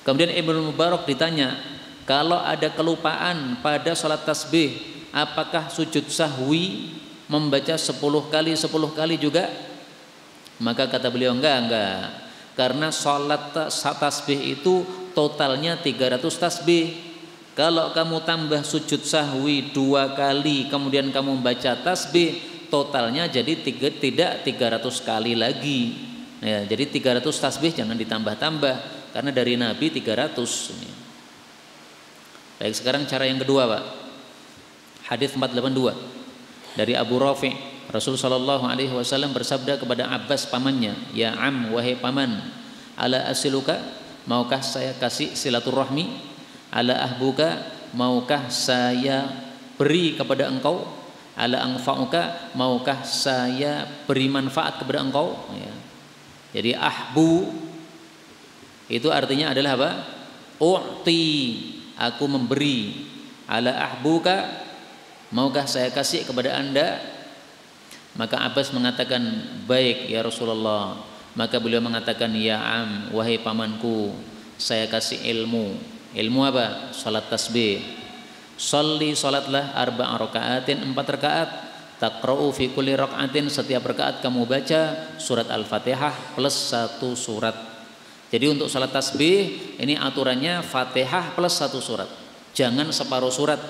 Kemudian Ibnu Mubarak ditanya, kalau ada kelupaan pada salat tasbih, apakah sujud sahwi membaca 10 kali juga? Maka kata beliau enggak. Karena salat tasbih itu totalnya 300 tasbih. Kalau kamu tambah sujud sahwi 2 kali, kemudian kamu membaca tasbih, totalnya jadi tidak 300 kali lagi. Ya, jadi 300 tasbih jangan ditambah-tambah, karena dari Nabi 300. Baik, sekarang cara yang kedua, Pak. Hadis 482 dari Abu Rafi', Rasul sallallahu alaihi wasallam bersabda kepada Abbas pamannya, "Ya am, wahai paman, ala asiluka, maukah saya kasih silaturahmi? Ala ahbuka, maukah saya beri kepada engkau? Ala anfa'uka, maukah saya beri manfaat kepada engkau?" Ya. Jadi ahbu itu artinya adalah apa? U'ti, aku memberi. Ala ahbuka, maukah saya kasih kepada anda? Maka Abbas mengatakan, baik ya Rasulullah. Maka beliau mengatakan, ya am, wahai pamanku, saya kasih ilmu. Ilmu apa? Salat tasbih. Sholli, salatlah 4 rakaatin, 4 rakaat. Taqra'u fi kulli rakaatin, setiap rakaat kamu baca surat Al-Fatihah plus 1 surat. Jadi untuk salat tasbih ini aturannya Fatihah plus 1 surat. Jangan separuh surat,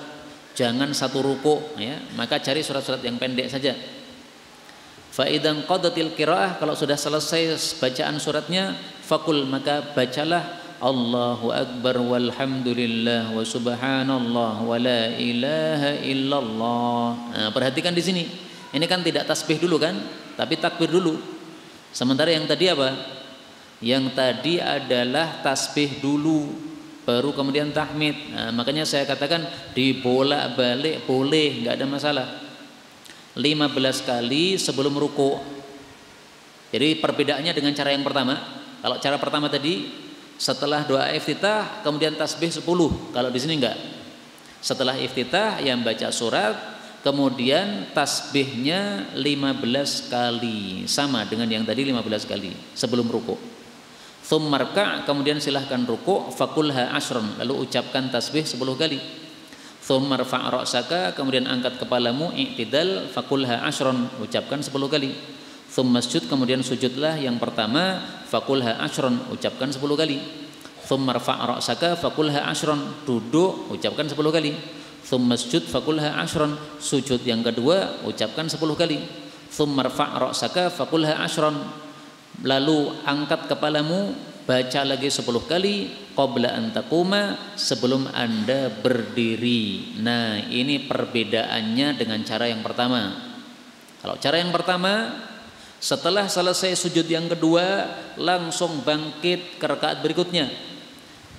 jangan 1 ruku, ya. Maka cari surat-surat yang pendek saja. Fa idzan qadatil qiraah, kalau sudah selesai bacaan suratnya, fakul, maka bacalah Allahu Akbar walhamdulillah wa subhanallah wa la ilaha illallah. Nah, perhatikan di sini. Ini kan tidak tasbih dulu kan, tapi takbir dulu. Sementara yang tadi apa? Yang tadi adalah tasbih dulu. baru kemudian tahmid. Nah, makanya saya katakan dibolak-balik boleh, nggak ada masalah. 15 kali sebelum ruku. Jadi perbedaannya dengan cara yang pertama. Kalau cara pertama tadi setelah doa iftitah kemudian tasbih 10. Kalau di sini enggak. Setelah iftitah yang baca surat, kemudian tasbihnya 15 kali, sama dengan yang tadi 15 kali sebelum ruku. Tsummarka, kemudian silahkan ruku, fakulha asyron, lalu ucapkan tasbih 10 kali. Tsummarfa' ra'saka, kemudian angkat kepalamu, i'tidal, fakulha asyron, ucapkan 10 kali. Tsummasjud, kemudian sujudlah yang pertama, fakulha asyron, ucapkan 10 kali. Tsummarfa' ra'saka, fakulha asyron, duduk, ucapkan 10 kali. Tsummasjud, fakulha asyron, sujud yang kedua, ucapkan 10 kali. Tsummarfa' ra'saka, fakulha asyron, lalu angkat kepalamu, baca lagi 10 kali. Qabla an taquma, sebelum Anda berdiri. Nah, ini perbedaannya dengan cara yang pertama. Kalau cara yang pertama, setelah selesai sujud yang kedua langsung bangkit ke rakaat berikutnya.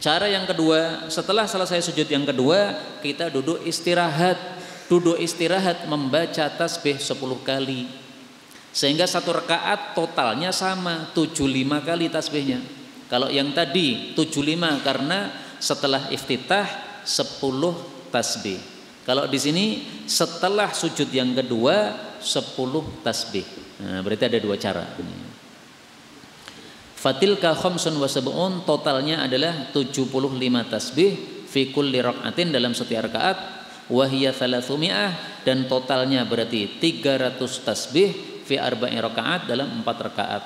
Cara yang kedua, setelah selesai sujud yang kedua kita duduk istirahat. Duduk istirahat membaca tasbih 10 kali. Sehingga satu rakaat totalnya sama, 75 kali tasbihnya. Kalau yang tadi 75 karena setelah iftitah 10 tasbih. Kalau di sini setelah sujud yang kedua 10 tasbih. Nah, berarti ada dua cara. Fatilka khamsun wa sab'un, totalnya adalah 75 tasbih fi kulli raka'atin, dalam setiap rakaat. Wa hiya 300, dan totalnya berarti 300 tasbih fi arba'i rakaat, dalam 4 rakaat.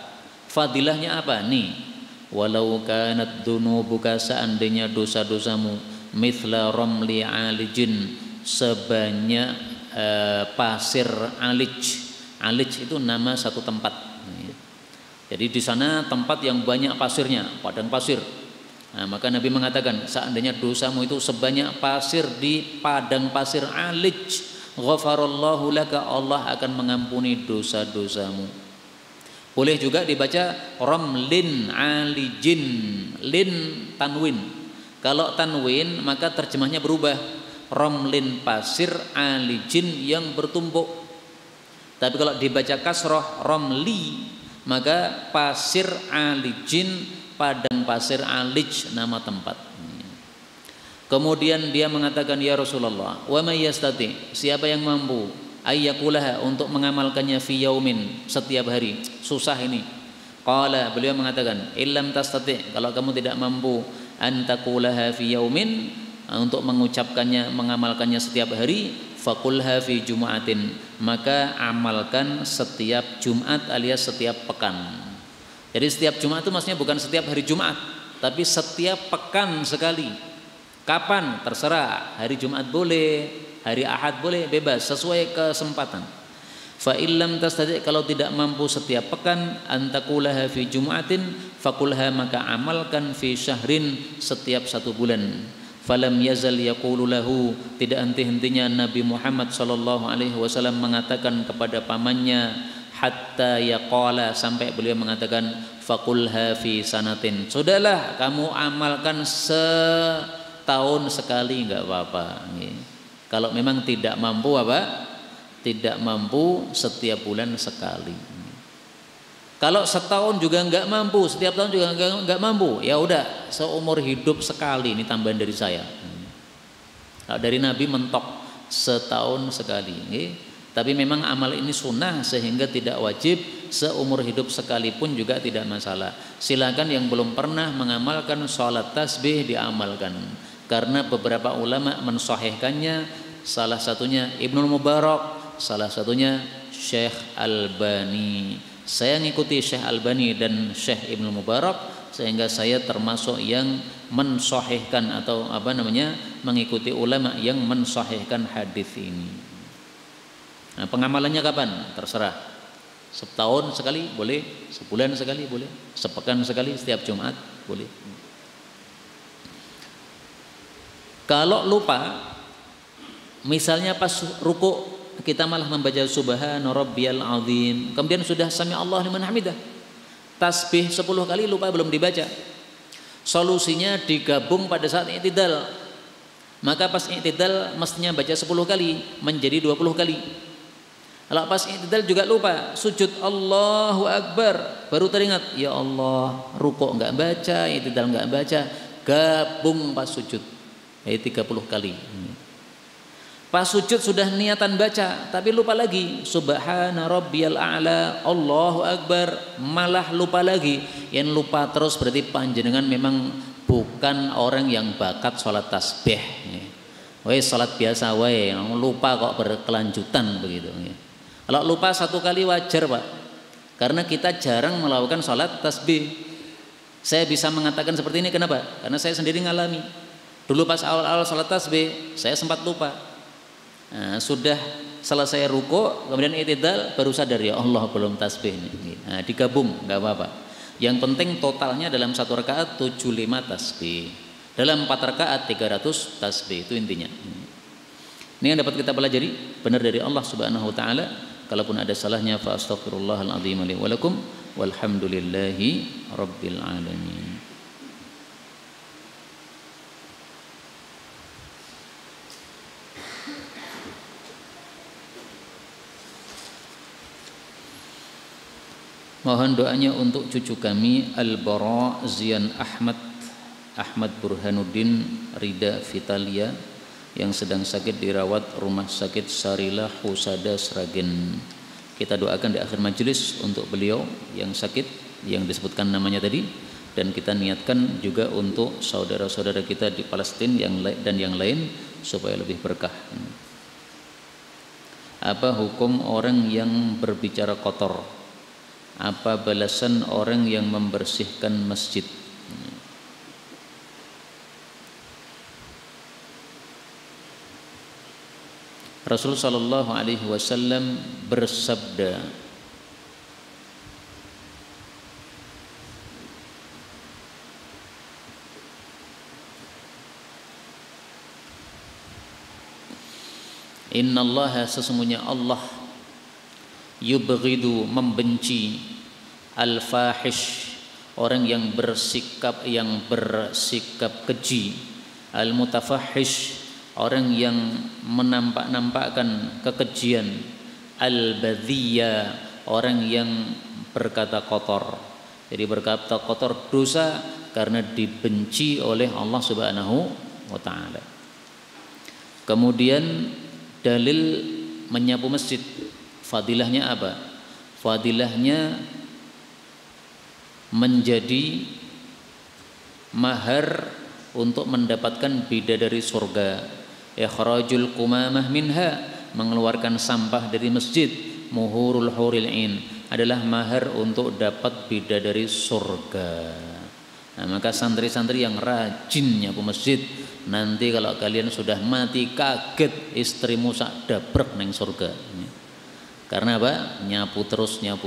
Fadilahnya apa nih? Walau kanat dunubuka, seandainya dosa-dosamu, mithla ramli alijin, sebanyak pasir alij. Alij itu nama satu tempat. Jadi di sana tempat yang banyak pasirnya, padang pasir. Nah, maka Nabi mengatakan seandainya dosamu itu sebanyak pasir di padang pasir alij, ghafarallahu laka, Allah akan mengampuni dosa-dosamu. Boleh juga dibaca ramlin alijin, lin tanwin. Kalau tanwin maka terjemahnya berubah, ramlin pasir, alijin yang bertumpuk. Tapi kalau dibaca kasroh ramli, maka pasir alijin, padang pasir alij, nama tempat. Kemudian dia mengatakan, ya Rasulullah, wa may yastati, siapa yang mampu ayyakulaha, untuk mengamalkannya fi yaumin, setiap hari. Susah ini. Qala, beliau mengatakan, illam tastati, kalau kamu tidak mampu antakulaha fi yaumin, untuk mengucapkannya, mengamalkannya setiap hari, fakulha fi jum'atin, maka amalkan setiap Jumat alias setiap pekan. Jadi setiap Jumat itu maksudnya bukan setiap hari Jumat, tapi setiap pekan sekali. Kapan? Terserah. Hari Jumat boleh, hari Ahad boleh, bebas, sesuai kesempatan. Fa illam tastati, kalau tidak mampu setiap pekan, antakulaha fi jum'atin, fakulha, maka amalkan fi syahrin, setiap 1 bulan. Falam yazal yaqulu lahu, tidak henti-hentinya Nabi Muhammad sallallahu alaihi wasallam mengatakan kepada pamannya, hatta yaqala, sampai beliau mengatakan, fakulha fi sanatin, sudahlah kamu amalkan setahun sekali, enggak apa-apa. Kalau memang tidak mampu apa? Tidak mampu setiap bulan sekali. Kalau setahun juga enggak mampu, setiap tahun juga enggak mampu, ya udah seumur hidup sekali, ini tambahan dari saya. Kalau dari Nabi mentok setahun sekali. Tapi memang amal ini sunnah sehingga tidak wajib, seumur hidup sekalipun juga tidak masalah. Silakan yang belum pernah mengamalkan sholat tasbih diamalkan. Karena beberapa ulama mensahihkannya, salah satunya Ibnul Mubarak, salah satunya Syekh Albani. Saya ngikuti Syekh Albani dan Syekh Ibnul Mubarak, sehingga saya termasuk yang mensahihkan atau mengikuti ulama yang mensahihkan hadis ini. Nah, pengamalannya kapan? Terserah. Setahun sekali boleh, sebulan sekali boleh, sepekan sekali, setiap Jumat boleh. Kalau lupa, misalnya pas ruku kita malah membaca subhana rabbiyal azim, kemudian sudah sami Allah liman hamidah, tasbih 10 kali lupa belum dibaca, Solusinya digabung pada saat i'tidal. Maka pas i'tidal mestinya baca 10 kali menjadi 20 kali. Kalau pas i'tidal juga lupa, sujud Allahu Akbar, baru teringat, ya Allah, rukuk enggak baca, i'tidal enggak baca, gabung pas sujud. Jadi 30 kali. Pas sujud sudah niatan baca, tapi lupa lagi. Subhana rabbiyal a'la, Allahu Akbar, malah lupa lagi. Yang lupa terus berarti panjenengan memang bukan orang yang bakat sholat tasbih. Woi sholat biasa woi, lupa kok berkelanjutan begitu. Kalau lupa 1 kali wajar Pak, karena kita jarang melakukan sholat tasbih. Saya bisa mengatakan seperti ini kenapa? Karena saya sendiri ngalami. Dulu pas awal-awal sholat tasbih, saya sempat lupa. Nah, sudah selesai ruku, kemudian i'tidal, baru sadar ya Allah belum tasbih ini. Nah, digabung nggak apa-apa. Yang penting totalnya dalam 1 rakaat 75 tasbih. Dalam 4 rakaat 300 tasbih, itu intinya. Ini yang dapat kita pelajari benar dari Allah Subhanahu wa taala. Kalaupun ada salahnya fa astaghfirullahal azim li wa lakum walhamdulillahi rabbil alamin. Mohon doanya untuk cucu kami Al-Bara Zian Ahmad Burhanuddin Rida Vitalia yang sedang sakit dirawat rumah sakit Sarila Husada Sragen. Kita doakan di akhir majelis untuk beliau yang sakit yang disebutkan namanya tadi, dan kita niatkan juga untuk saudara-saudara kita di Palestina dan yang lain supaya lebih berkah. Apa hukum orang yang berbicara kotor? Apa balasan orang yang membersihkan masjid? Rasul sallallahu alaihi wasallam bersabda, Innallaha, sesungguhnya Allah, yubghidu, membenci, al-fahish, orang yang bersikap keji, al-mutafahish, orang yang menampak-nampakkan kekejian, al-badhiya, orang yang berkata kotor. Jadi berkata kotor dosa karena dibenci oleh Allah Subhanahu wa taala. Kemudian dalil menyapu masjid, fadilahnya apa? Fadilahnya menjadi mahar untuk mendapatkan bidadari surga. Ikhrajul qumamah minha, mengeluarkan sampah dari masjid. Muhurul huril ain, adalah mahar untuk dapat bidadari surga. Nah, maka santri-santri yang rajin nyapu masjid, nanti kalau kalian sudah mati kaget istrimu sak dabrek neng surga. Karena apa? Nyapu terus nih.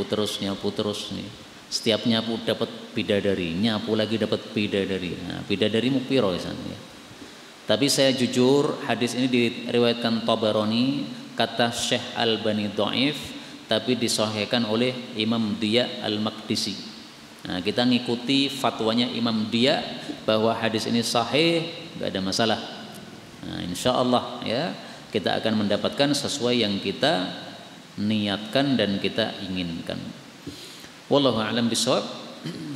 Setiap nyapu dapat bidadari, nyapu lagi dapat bidadari. Nah, bidadarimu piro ya. Tapi saya jujur, hadis ini diriwayatkan Tabarani, kata Syekh Albani dhaif, tapi disahihkan oleh Imam Diya Al-Maqdisi. Nah, kita ngikuti fatwanya Imam Diya bahwa hadis ini sahih, enggak ada masalah. Nah, insyaallah ya, kita akan mendapatkan sesuai yang kita niatkan dan kita inginkan. Wallahu a'lam bishawab.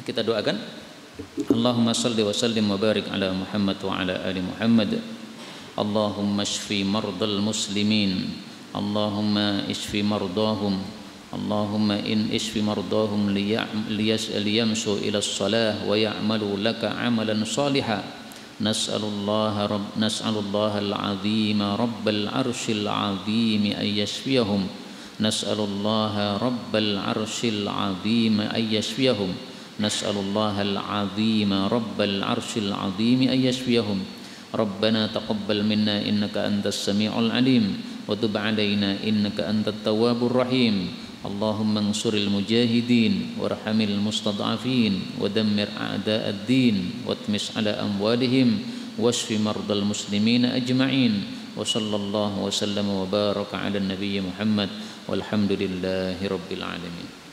Kita doakan. Allahumma salli wa sallim wa barik ala Muhammad wa ala ali Muhammad. Allahumma shfi mardal muslimin. Allahumma ishfi mardahum. Allahumma in ishfi mardahum liyamshu ila as-salah wa ya'malu laka amalan salihan. Nas'alullaha al-azim rabbal arshil azim ay yashfiyahum. Nas'alullaha rabbal arshil azim ay yashfiyahum. Nas'alullaha al-azim rabbal arshil azim ay yashfiyahum. Rabbana taqabbal minna innaka antas sami'ul alim wa tub 'alaina innaka antat tawwabur rahim. Allahumma ansuril mujahidin warhamil mustad'afin wa dammir a'da'ad din watmis 'ala amwalihim washfi mardal muslimin ajma'in. Wa sallallahu wa sallama wa baraka 'ala nabiyyi Muhammad walhamdulillahi rabbil alamin.